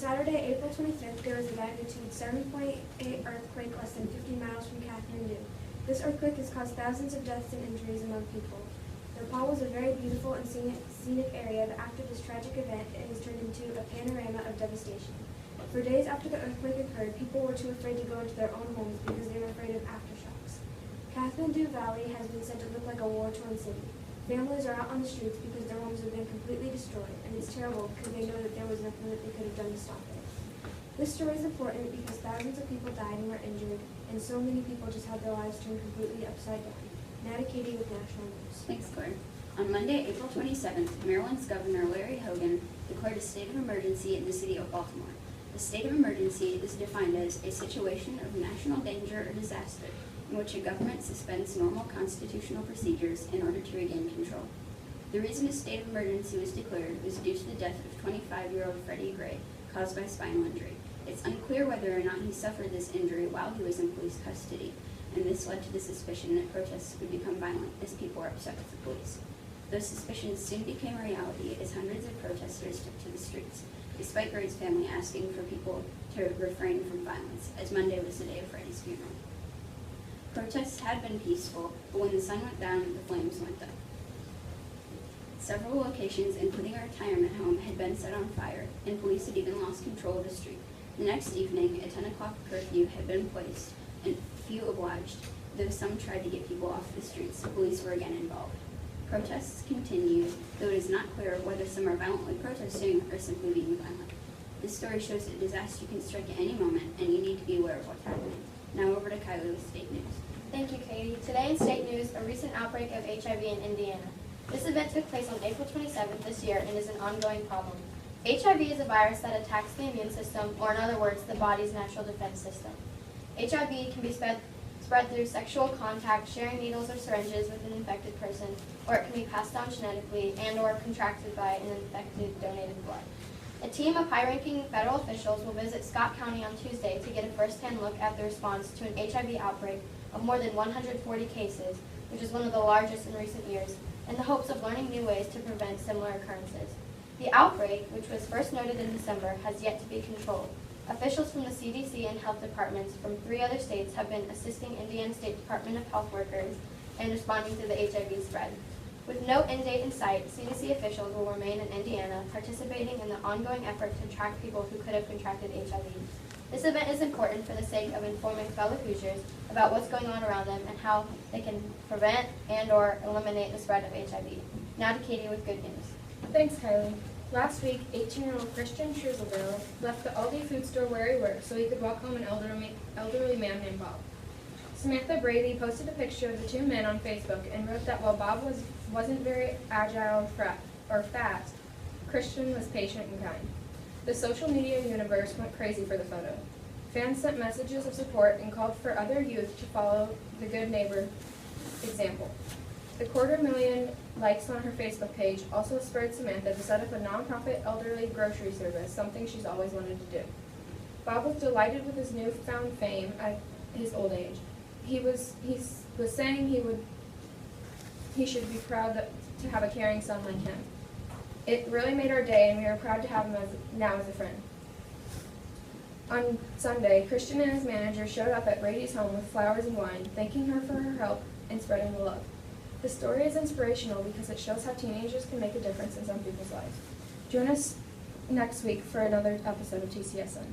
Saturday, April 25th, there was a magnitude 7.8 earthquake less than 50 miles from Kathmandu. This earthquake has caused thousands of deaths and injuries among people. Nepal was a very beautiful and scenic area, but after this tragic event, it has turned into a panorama of devastation. For days after the earthquake occurred, people were too afraid to go into their own homes because they were afraid of aftershocks. Kathmandu Valley has been said to look like a war-torn city. Families are out on the streets because their homes have been completely destroyed, and it's terrible because they know that there was nothing that they could have done to stop it. This story is important because thousands of people died and were injured, and so many people just had their lives turned completely upside down. Natty Katie with National News. Thanks, Claire. On Monday, April 27th, Maryland's Governor Larry Hogan declared a state of emergency in the city of Baltimore. A state of emergency is defined as a situation of national danger or disaster in which a government suspends normal constitutional procedures in order to regain control. The reason a state of emergency was declared was due to the death of 25-year-old Freddie Gray, caused by spinal injury. It's unclear whether or not he suffered this injury while he was in police custody, and this led to the suspicion that protests would become violent as people were upset with the police. Those suspicions soon became a reality as hundreds of protesters took to the streets, despite Gray's family asking for people to refrain from violence, as Monday was the day of Freddie's funeral. Protests had been peaceful, but when the sun went down, the flames went up. Several locations, including a retirement home, had been set on fire, and police had even lost control of the street. The next evening, a 10 o'clock curfew had been placed, and few obliged. Though some tried to get people off the streets, police were again involved. Protests continued, though it is not clear whether some are violently protesting or simply being violent. This story shows that disaster can strike at any moment, and you need to be aware of what's happening. Now over to Kylie with state news. Thank you, Katie. Today in state news, a recent outbreak of HIV in Indiana. This event took place on April 27th this year and is an ongoing problem. HIV is a virus that attacks the immune system, or in other words, the body's natural defense system. HIV can be spread through sexual contact, sharing needles or syringes with an infected person, or it can be passed down genetically and or contracted by an infected donated blood. A team of high-ranking federal officials will visit Scott County on Tuesday to get a first-hand look at the response to an HIV outbreak of more than 140 cases, which is one of the largest in recent years, in the hopes of learning new ways to prevent similar occurrences. The outbreak, which was first noted in December, has yet to be controlled. Officials from the CDC and health departments from 3 other states have been assisting Indiana State Department of Health workers in responding to the HIV spread. With no end date in sight, CDC officials will remain in Indiana, participating in the ongoing effort to track people who could have contracted HIV. This event is important for the sake of informing fellow Hoosiers about what's going on around them and how they can prevent and or eliminate the spread of HIV. Now to Katie with good news. Thanks, Kylie. Last week, 18-year-old Christian Truesdale left the Aldi food store where he worked so he could walk home an elderly man named Bob. Samantha Brady posted a picture of the two men on Facebook and wrote that while Bob wasn't very agile or fast, Christian was patient and kind. The social media universe went crazy for the photo. Fans sent messages of support and called for other youth to follow the good neighbor example. The 250,000 likes on her Facebook page also spurred Samantha to set up a nonprofit elderly grocery service, something she's always wanted to do. Bob was delighted with his newfound fame at his old age. He was saying he should be proud to have a caring son like him. It really made our day, and we are proud to have him now as a friend. On Sunday, Christian and his manager showed up at Brady's home with flowers and wine, thanking her for her help in spreading the love. The story is inspirational because it shows how teenagers can make a difference in some people's lives. Join us next week for another episode of TCSN.